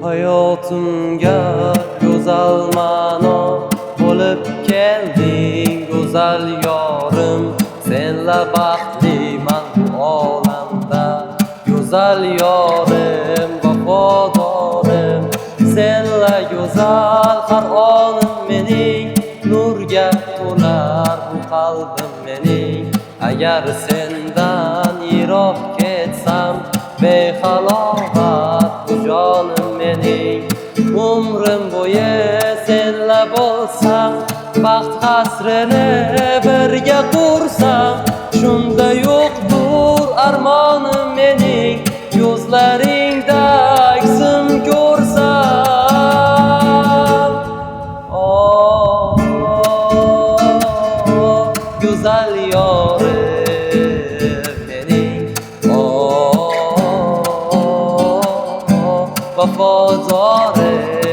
Hayatımga güzel mano bulup geldin güzel yarım. Senle baxtliman bu olamda güzel yarım, vafodorım. Senle güzel har anım mening, nurga to'lar bu qalbim mening. Agar sendan yiroq ketsam behalovat bu jonim mening. Umrim bo'yi senla bo'lsam, baxt qasrini birga qursam, shunda yo'qdur armonim mening, ko'zlaringda aksim ko'rsam. Oh, go'zal yorim mening, oh, vafodorim.